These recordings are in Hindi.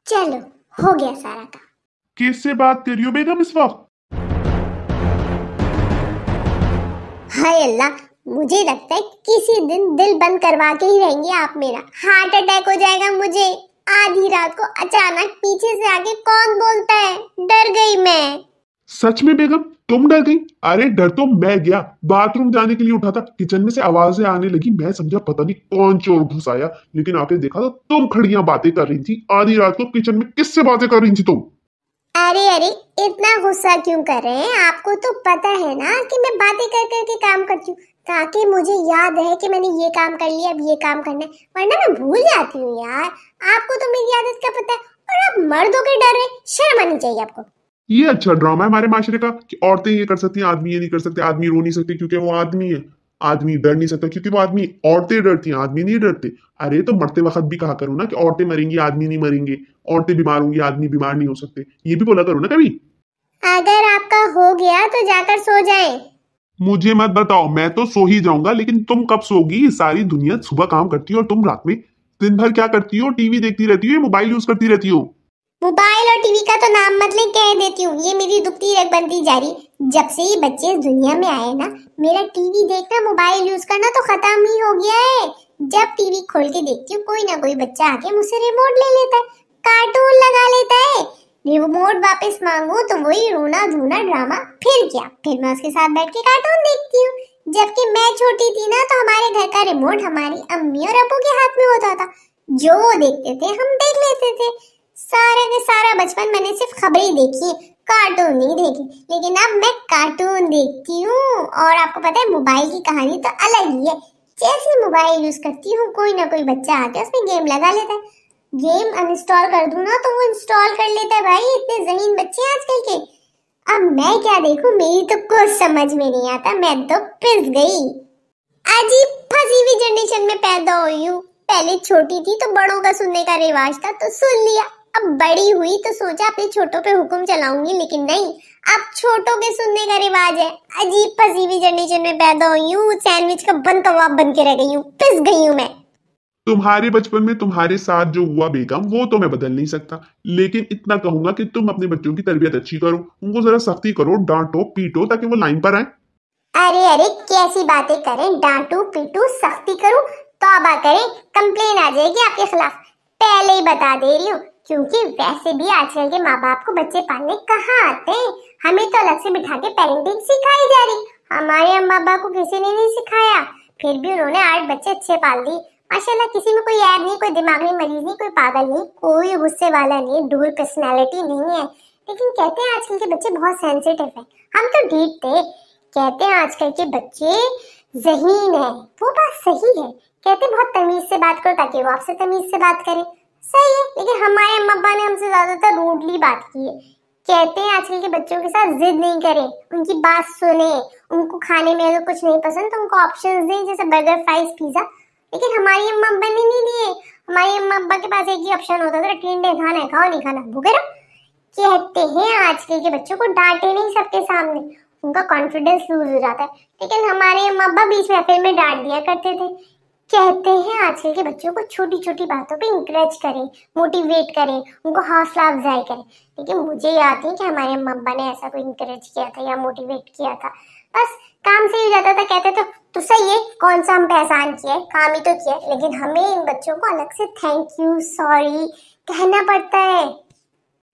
चलो, हो गया सारा काम। किससे बात कर रही हो बेगम इस वक्त? हाय अल्लाह, मुझे लगता है किसी दिन दिल बंद करवा के ही रहेंगे आप मेरा। हार्ट अटैक हो जाएगा मुझे। आधी रात को अचानक पीछे से आके कौन बोलता है, डर गई मैं। सच में बेगम तुम डर गई? अरे डर तो मैं गया। बाथरूम जाने के लिए उठा था, किचन में से आवाजें आने लगी। मैं समझा पता नहीं कौन चोर घुस आया, लेकिन आके देखा तो तुम खड़ियां बातें कर रही थी आधी रात को किचन में। किससे बातें कर रही थी तुम? अरे अरे, इतना गुस्सा क्यों कर रहे हैं? आपको तो पता है ना कि मैं बातें कर करके काम करती हूँ, ताकि मुझे याद रहे कि मैंने ये काम कर लिया, अब ये काम करना है, वरना मैं भूल जाती हूँ यार। आपको तो मेरी आदत का पता है, और आप मर्दों के डर रहे, शर्म आनी चाहिए आपको। ये अच्छा ड्रामा है हमारे माशरे का कि औरतें ये कर सकती हैं, आदमी ये नहीं कर सकते। आदमी रो नहीं सकते क्योंकि वो आदमी है। आदमी डर नहीं सकता क्योंकि वो आदमी। औरतें डरती हैं, आदमी नहीं डरते। अरे तो मरते वक्त भी कहा करो ना कि औरतें मरेंगी आदमी नहीं मरेंगे, औरतें बीमार होंगी आदमी बीमार नहीं हो सकते। ये भी बोला करो ना कभी। अगर आपका हो गया तो जाकर सो जाएं। मुझे मत बताओ, मैं तो सो ही जाऊंगा, लेकिन तुम कब सोगी? सारी दुनिया सुबह काम करती हो और तुम रात में दिन भर क्या करती हो? टीवी देखती रहती हो या मोबाइल यूज करती रहती हो? मोबाइल और टीवी का तो नाम मत ले, कह देती हूँ, ये मेरी दुखती रग बनती जा रही। जब से ये बच्चे इस दुनिया में आए ना, मेरा टीवी देखना मोबाइल यूज करना तो खत्म ही हो गया है। जब टीवी खोल के देखती हूँ, कोई ना कोई बच्चा आके मुझसे रिमोट ले लेता है, कार्टून लगा लेता है। रिमोट वापस मांगू तो वही रोना धोना ड्रामा। फिर क्या, फिर मैं उसके साथ बैठ के कार्टून देखती हूँ। जबकि मैं छोटी थी ना, तो हमारे घर का रिमोट हमारी अम्मी और अब्बू के हाथ में होता था। जो वो देखते थे हम देख लेते थे। सारे के सारा बचपन मैंने सिर्फ खबरें देखी, कार्टून नहीं देखे। लेकिन अब मैं कार्टून देखती हूँ। और आपको पता है, मोबाइल की कहानी तो अलग ही है। जैसे मोबाइल यूज करती हूँ, कोई ना कोई बच्चा आके उसमें गेम लगा लेता है। गेम अनइंस्टॉल कर दूं ना, तो वो इंस्टॉल कर लेता है। भाई इतने जहीन बच्चे हैं आजकल के। अब मैं क्या देखूं, मेरी तो कुछ समझ में नहीं आता, मैं तो पिस गई। अजीब फंसी हुई जनरेशन में पैदा हुई हूँ। पहले छोटी थी तो बड़ों का सुनने का रिवाज था, तो सुन लिया। अब बड़ी हुई तो सोचा अपने छोटों पे हुक्म चलाऊंगी, लेकिन नहीं, अब छोटों के सुनने का रिवाज है। अजीब फंसी हुई जनरेशन में पैदा हुई हूँ। सैंडविच का बन कबाब बन के रह गई हूँ, पिस गई हूँ मैं। तुम्हारे बचपन में तुम्हारे साथ जो हुआ बेगम, वो तो मैं बदल नहीं सकता, लेकिन इतना कहूंगा कि तुम अपने बच्चों की तरबियत अच्छी करो। उनको जरा सख्ती करो, डांटो पीटो, ताकि वो लाइन पर आए। अरे अरे, कैसी बातें करें, डांटू पीटू सख्ती करूं, तौबा करें, कंप्लेन आ जाएगी आपके खिलाफ। पहले ही बता दे रही हूँ, क्योंकि वैसे भी आजकल के माँ बाप को बच्चे पालने कहाँ आते हैं। हमें तो अलग से बिठा के पेरेंटिंग सिखाई जा रही। हमारे अम्मा अब्बा को किसी ने नहीं सिखाया, फिर भी उन्होंने 8 बच्चे अच्छे पाल दिए माशाल्लाह। किसी में कोई ऐब नहीं, कोई दिमागी मरीज नहीं, कोई पागल नहीं, कोई गुस्से वाला नहीं, डुअल पर्सनैलिटी नहीं है। लेकिन कहते हैं आजकल के बच्चे बहुत सेंसिटिव है। हम तो डीप थे। कहते हैं आजकल के बच्चे ज़हीन है, वो बात सही है। कहते हैं बहुत तमीज से बात करो ताकि वो आपसे तमीज से बात करे, सही है। लेकिन हमारे अम्मा अब्बा ने हमसे ज्यादातर रूडली बात की है। कहते हैं आजकल के बच्चों के साथ जिद नहीं करें, उनकी बात सुने। उनको खाने में अगर कुछ नहीं पसंद तो उनको ऑप्शंस दें, जैसे बर्गर फ्राइज पिज्जा। लेकिन हमारी अम्मा अब्बा ने नहीं दिए। हमारी अम्मा अब्बा के पास एक ही ऑप्शन होता था, टिंडे खाना है खाओ, नहीं खाना भूखे रहो। कहते हैं आजकल के बच्चों को डांटे नहीं सबके सामने, उनका कॉन्फिडेंस लूज हो जाता है। लेकिन हमारे अम्मा अब्बा बीच में फिर में डांट दिया करते थे। कहते हैं आजकल के बच्चों को छोटी छोटी बातों पे इंकरेज करें, मोटिवेट करें, उनको हौसला अफजाई करें। लेकिन मुझे याद नहीं कि हमारे अम्मा अब्बा ने ऐसा कोई इंकरेज किया था या मोटिवेट किया था। बस काम से ही जाता था, कहते तो सही है, कौन सा हम पे एहसान किया है, काम ही तो किया है। लेकिन हमें इन बच्चों को अलग से थैंक यू सॉरी कहना पड़ता है।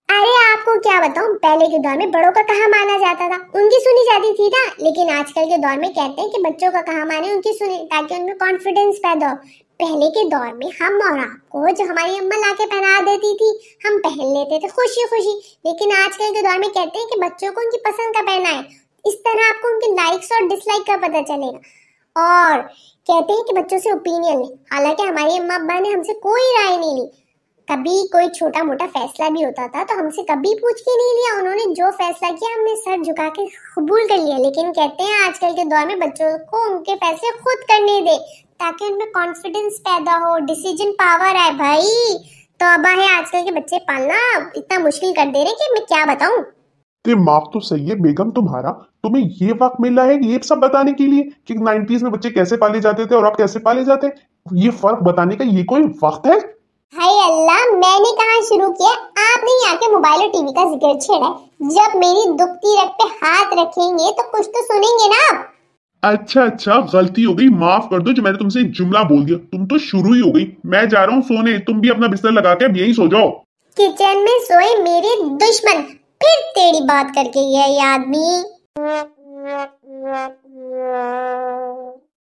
अरे आपको क्या बताऊं, पहले के दौर में बड़ों का कहा माना जाता था, उनकी सुनी जाती थी ना। लेकिन आजकल के दौर में कहते हैं कि बच्चों का कहा माने, उनकी सुने, ताकि उनमें कॉन्फिडेंस पैदा हो। पहले के दौर में हम और आपको जो हमारी अम्मा लाके पहना देती थी, हम पहन लेते थे खुशी खुशी। लेकिन आजकल के दौर में कहते हैं कि बच्चों को उनकी पसंद का पहना है। इस तरह आपको उनके लाइक्स और डिसलाइक का पता चलेगा। और कहते हैं कि बच्चों से ओपिनियन ले। हालांकि हमारी अम्मा अब्बा ने हमसे कोई राय नहीं ली। कभी कोई छोटा मोटा फैसला भी होता था तो हमसे कभी पूछ के नहीं लिया। उन्होंने जो फैसला किया हमने सर झुका के कबूल कर लिया। लेकिन कहते हैं आजकल के दौर में बच्चों को उनके फैसले खुद करने दे, ताकि उनमें कॉन्फिडेंस पैदा हो, डिसीजन पावर आए। भाई तौबा है, आजकल के बच्चे पालना इतना मुश्किल कर दे रहे कि मैं क्या बताऊं। दिमाग तो सही है बेगम तुम्हारा। तुम्हें ये वक्त मिला है ये सब बताने के लिए कि 90s में बच्चे कैसे पाले जाते थे और अब कैसे पाले जाते हैं। ये फर्क बताने का ये कोई वक्त है? हाय अल्लाह, मैंने कहाँ शुरू किया, आपने ही आके मोबाइल और टीवी का जिक्र छेड़ा है। जब मेरी दुखती रग पे हाथ रखेंगे तो कुछ तो सुनेंगे ना आप। अच्छा, गलती हो गई, माफ कर दो। जो मैंने तुमसे एक जुमला बोल दिया, तुम तो शुरू ही हो गई। मैं जा रहा हूँ सोने, तुम भी अपना बिस्तर लगा के अब यहीं सो जाओ। किचन में सोए मेरे दुश्मन, फिर तेरी बात करके ये आदमी।